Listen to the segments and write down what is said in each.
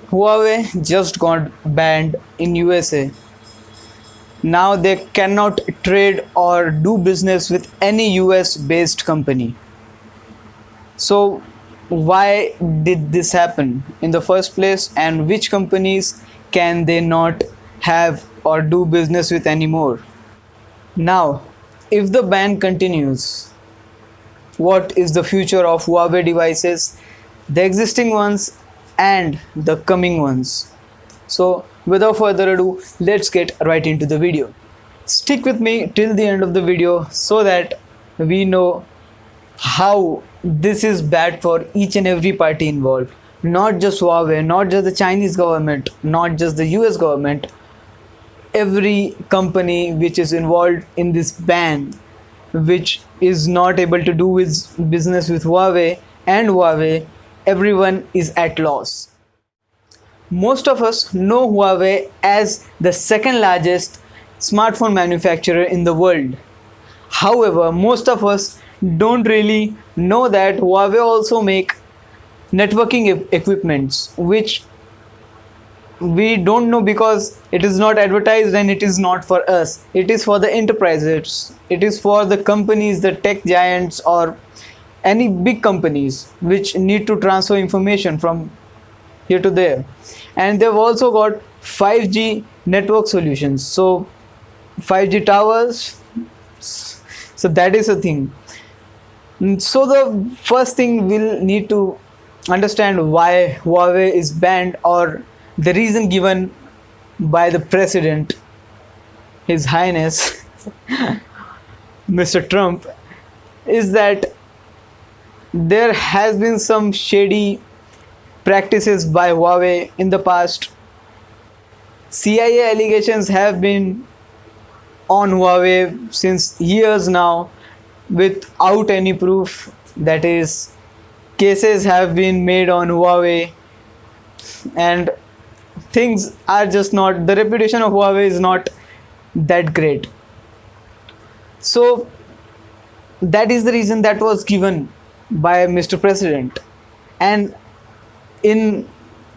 Huawei just got banned in USA. Now they cannot trade or do business with any US based company. So why did this happen in the first place, and which companies can they not have or do business with anymore? Now, if the ban continues, what is the future of Huawei devices, the existing ones and the coming ones? So without further ado, let's get right into the video. Stick with me till the end of the video so that we know how this is bad for each and every party involved. Not just Huawei, not just the Chinese government, not just the US government. Every company which is involved in this ban, which is not able to do business with Huawei and Huawei, everyone is at loss. Most of us know Huawei as the second largest smartphone manufacturer in the world. However, most of us don't really know that Huawei also make networking equipments, which we don't know because it is not advertised and it is not for us. It is for the enterprises, it is for the companies, the tech giants or any big companies which need to transfer information from here to there. And they've also got 5G network solutions, so 5G towers. So that is a thing. So the first thing we'll need to understand why Huawei is banned, or the reason given by the president, His Highness Mr. Trump, is that there has been some shady practices by Huawei in the past. CIA allegations have been on Huawei since years now without any proof. That is, cases have been made on Huawei and things are just not, the reputation of Huawei is not that great. So that is the reason that was given by Mr. President. And in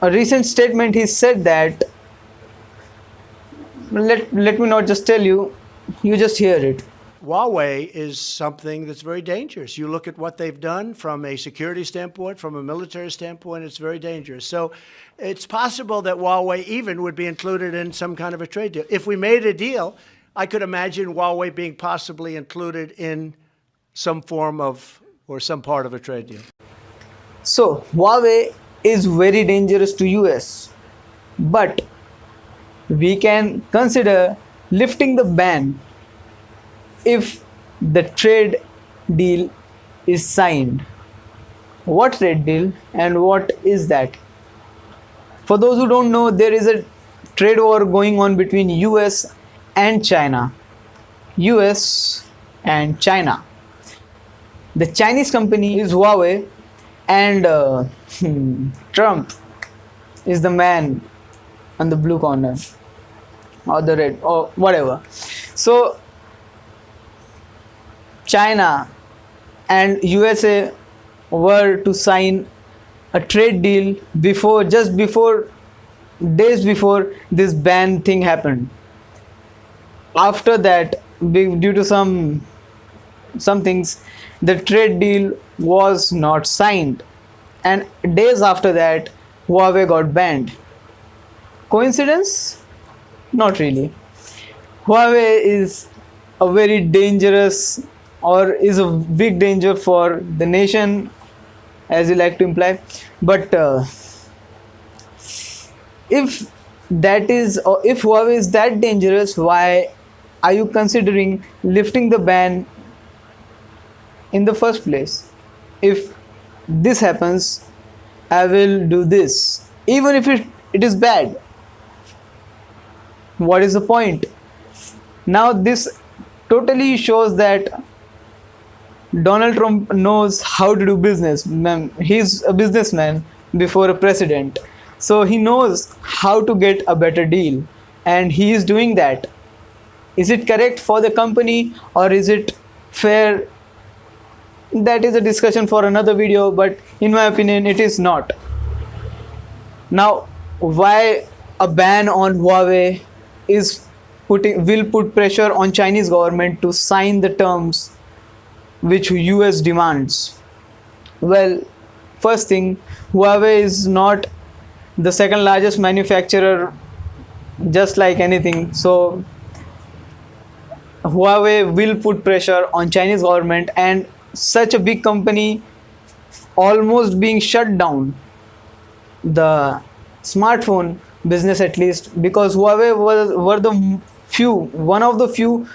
a recent statement he said that, let me not just tell you, you just hear it. Huawei is something that's very dangerous. You look at what they've done from a security standpoint, from a military standpoint, it's very dangerous. So it's possible that Huawei even would be included in some kind of a trade deal. If we made a deal, I could imagine Huawei being possibly included in some form of, or some part of a trade deal. So Huawei is very dangerous to US, but we can consider lifting the ban if the trade deal is signed. What trade deal and what is that? For those who don't know, there is a trade war going on between US and China. US and China. The Chinese company is Huawei, and Trump is the man on the blue corner or the red or whatever. So China and USA were to sign a trade deal days before this ban thing happened. After that, due to some things, the trade deal was not signed, and days after that Huawei got banned. Coincidence? Not really. Huawei is a very dangerous, or is a big danger for the nation, as you like to imply. But if that is, or if Huawei is that dangerous, why are you considering lifting the ban in the first place? If this happens, I will do this, even if it is bad. What is the point? Now this totally shows that Donald Trump knows how to do business. He's a businessman before a president, so he knows how to get a better deal, and he is doing that. Is it correct for the company, or is it fair? That is a discussion for another video, but in my opinion it is not. Now why a ban on Huawei is will put pressure on Chinese government to sign the terms which US demands. Well, first thing, Huawei is not the second largest manufacturer just like anything. So Huawei will put pressure on Chinese government, and such a big company almost being shut down the smartphone business, at least because Huawei were the one of the few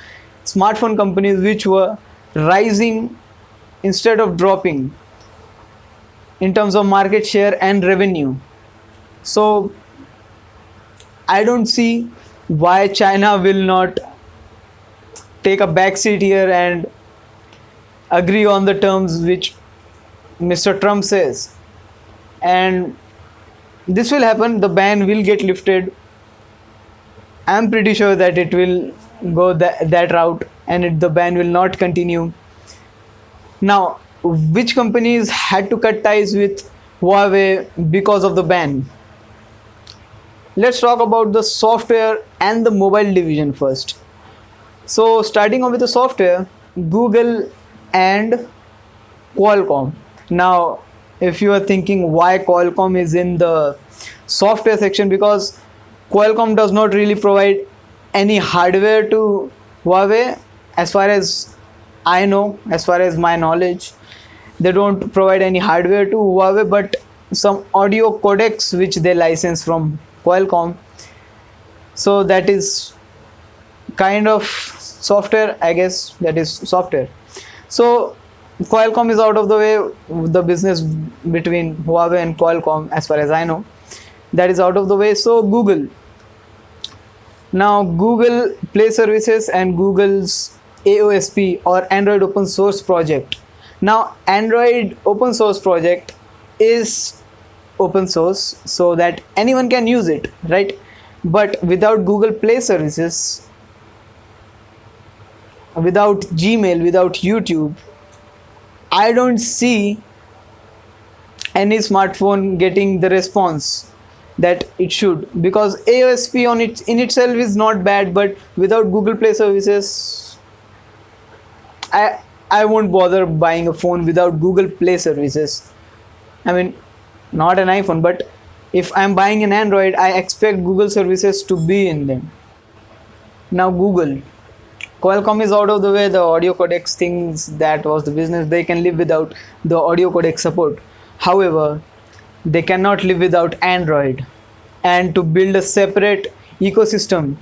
smartphone companies which were rising instead of dropping in terms of market share and revenue. So I don't see why China will not take a backseat here and agree on the terms which Mr. Trump says. And this will happen, the ban will get lifted. I'm pretty sure that it will go that route, and the ban will not continue. Now, which companies had to cut ties with Huawei because of the ban? Let's talk about the software and the mobile division first. So, starting off with the software, Google and Qualcomm. Now, if you are thinking why Qualcomm is in the software section, because Qualcomm does not really provide any hardware to Huawei, as far as I know, as far as my knowledge, they don't provide any hardware to Huawei, but some audio codecs which they license from Qualcomm. So that is kind of software, I guess. That is software. So Qualcomm is out of the way. The business between Huawei and Qualcomm, as far as I know, that is out of the way. So Google. Now Google Play Services and Google's AOSP or Android Open Source Project. Now Android Open Source Project is open source so that anyone can use it, right? But without Google Play Services, without Gmail, without YouTube, I don't see any smartphone getting the response that it should, because AOSP on it in itself is not bad, but without Google Play Services, I won't bother buying a phone without Google Play Services. I mean, not an iPhone, but if I'm buying an Android, I expect Google services to be in them. Now Google. Qualcomm is out of the way. The audio codecs things, that was the business. They can live without the audio codec support. However, they cannot live without Android. And to build a separate ecosystem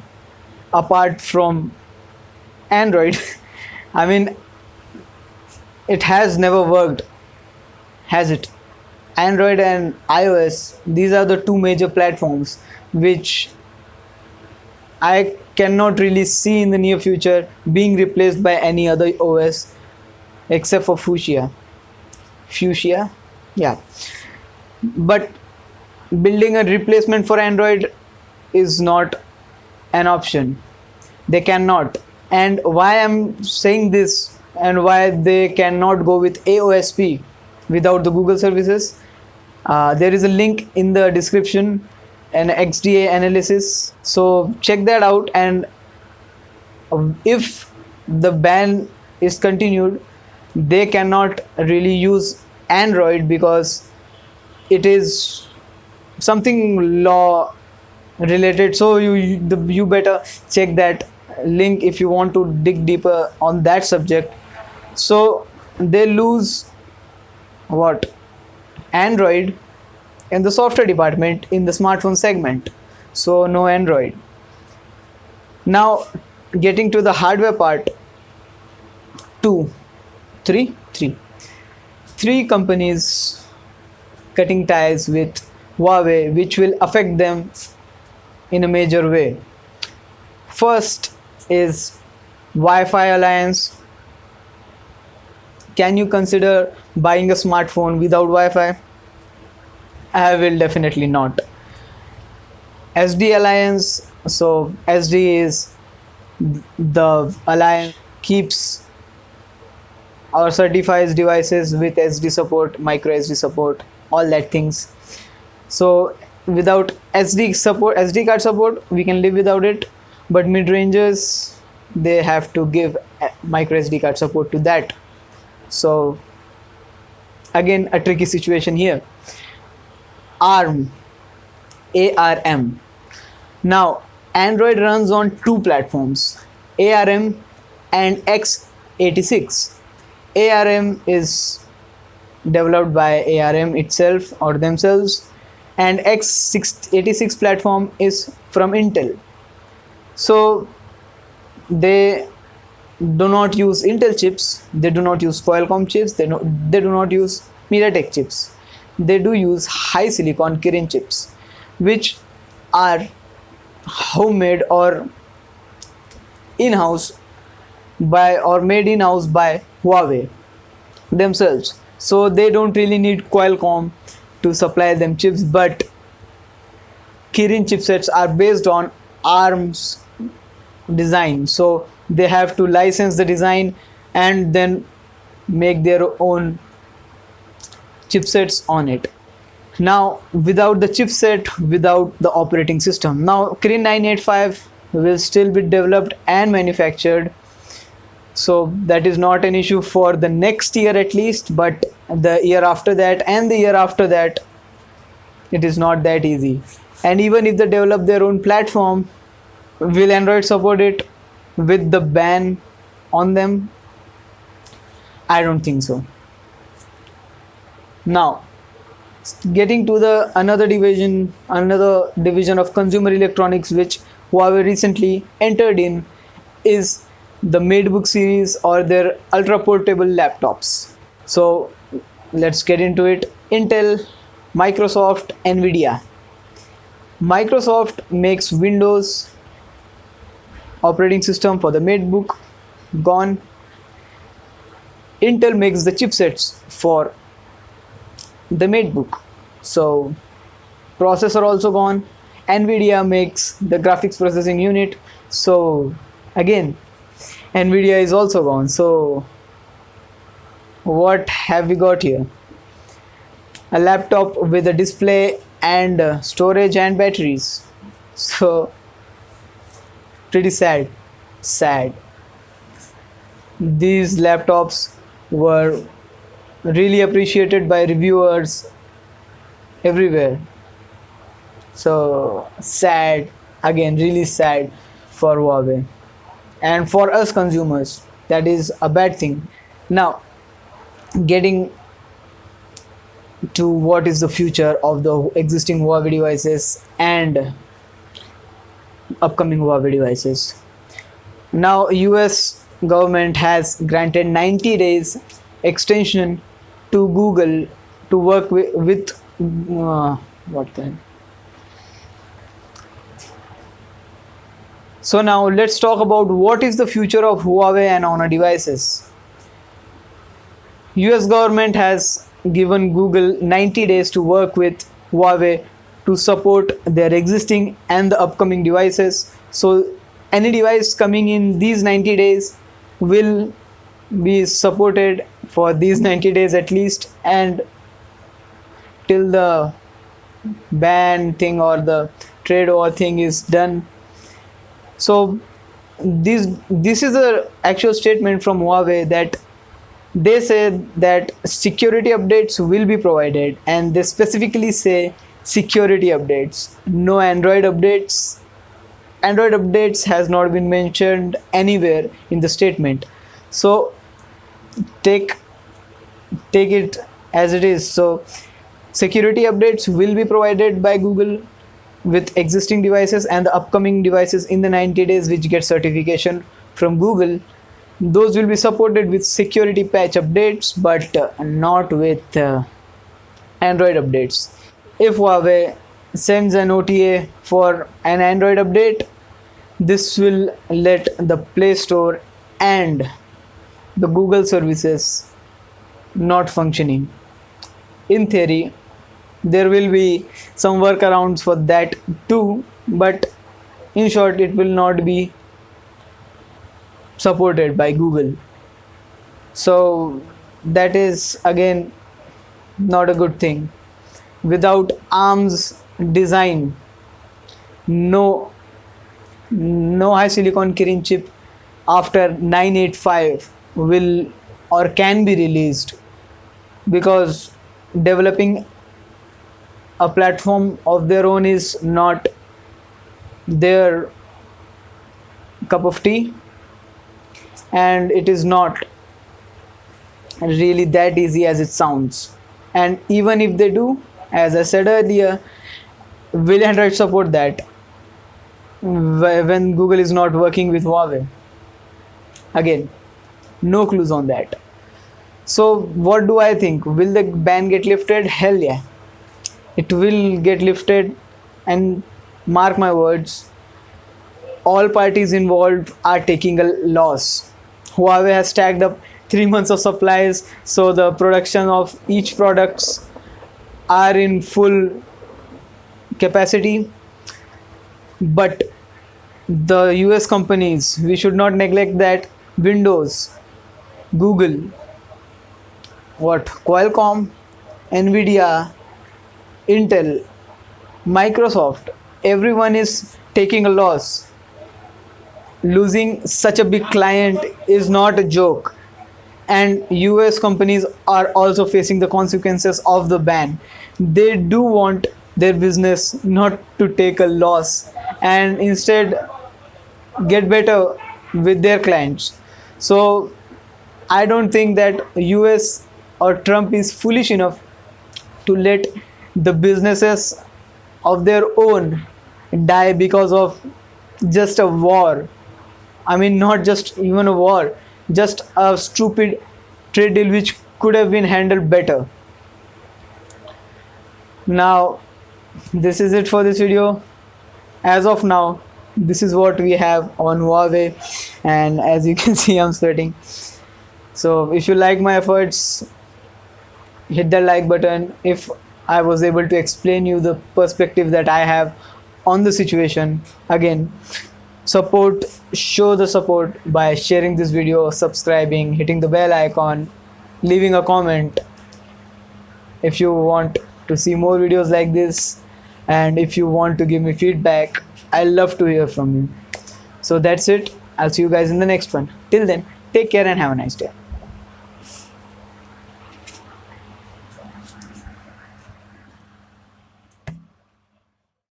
apart from Android, I mean, it has never worked, has it? Android and iOS, these are the two major platforms which I cannot really see in the near future being replaced by any other OS except for Fuchsia, yeah. But building a replacement for Android is not an option. They cannot. And why I'm saying this and why they cannot go with AOSP without the Google services, there is a link in the description, an XDA analysis, so check that out. And if the ban is continued, they cannot really use Android because it is something law related. So you better check that link if you want to dig deeper on that subject. So they lose what? Android in the software department in the smartphone segment. So no Android. Now getting to the hardware part, three companies cutting ties with Huawei, which will affect them in a major way. First is Wi-Fi Alliance. Can you consider buying a smartphone without Wi-Fi? I will definitely not. SD Alliance. So SD is the alliance keeps or certifies devices with SD support, micro SD support, all that things. So without SD card support, we can live without it, but mid rangers, they have to give micro SD card support to that. So again, a tricky situation here. ARM, ARM. Now, Android runs on two platforms, ARM and x86. ARM is developed by ARM itself or themselves, and x86 platform is from Intel. So they do not use Intel chips, they do not use Qualcomm chips, they do not use MediaTek chips. They do use high silicon Kirin chips, which are homemade or in-house by or made in-house by Huawei themselves. So they don't really need Qualcomm to supply them chips, but Kirin chipsets are based on ARM's design, so they have to license the design and then make their own chipsets on it. Now, without the chipset, without the operating system, now Kirin 985 will still be developed and manufactured, so that is not an issue for the next year at least, but the year after that and the year after that, it is not that easy. And even if they develop their own platform, will Android support it with the ban on them? I don't think so. Now, getting to the another division of consumer electronics which Huawei recently entered in is the MateBook series or their ultra portable laptops. So let's get into it. Intel, Microsoft, Nvidia. Microsoft makes Windows operating system for the MateBook, gone. Intel makes the chipsets for the MateBook, so processor also gone. Nvidia makes the graphics processing unit, so again Nvidia is also gone. So what have we got here? A laptop with a display and storage and batteries. So pretty sad. These laptops were really appreciated by reviewers everywhere. So sad, again really sad for Huawei and for us consumers. That is a bad thing. Now, getting to what is the future of the existing Huawei devices and upcoming Huawei devices. Now, US government has granted 90 days extension to Google to work with what then? So now let's talk about what is the future of Huawei and Honor devices. US government has given Google 90 days to work with Huawei to support their existing and the upcoming devices. So any device coming in these 90 days will be supported for these 90 days at least, and till the ban thing or the trade war thing is done. So this is the actual statement from Huawei, that they say that security updates will be provided, and they specifically say security updates, no Android updates. Android updates has not been mentioned anywhere in the statement. So take it as it is. So security updates will be provided by Google with existing devices, and the upcoming devices in the 90 days which get certification from Google, those will be supported with security patch updates, but not with Android updates. If Huawei sends an OTA for an Android update, this will let the Play Store and the Google services not functioning. In theory, there will be some workarounds for that too, but in short, it will not be supported by Google. So that is again not a good thing. Without ARM's design, no high silicon Kirin chip after 985 will or can be released, because developing a platform of their own is not their cup of tea, and it is not really that easy as it sounds. And even if they do, as I said earlier, will Android support that when Google is not working with Huawei? Again, no clues on that. So what do I think? Will the ban get lifted? Hell yeah, it will get lifted. And mark my words, all parties involved are taking a loss. Huawei has stacked up 3 months of supplies, so the production of each products are in full capacity. But the US companies, we should not neglect that. Windows, Google, Qualcomm, Nvidia, Intel, Microsoft, everyone is taking a loss. Losing such a big client is not a joke, and US companies are also facing the consequences of the ban. They do want their business not to take a loss and instead get better with their clients. So I don't think that US or Trump is foolish enough to let the businesses of their own die because of just a war. I mean, not just even a war, just a stupid trade deal which could have been handled better. Now, this is it for this video. As of now, this is what we have on Huawei, and as you can see, I'm sweating. So if you like my efforts, hit the like button. If I was able to explain you the perspective that I have on the situation, again, show the support by sharing this video, subscribing, hitting the bell icon, leaving a comment if you want to see more videos like this, and if you want to give me feedback. I love to hear from you. So that's it. I'll see you guys in the next one. Till then, take care and have a nice day.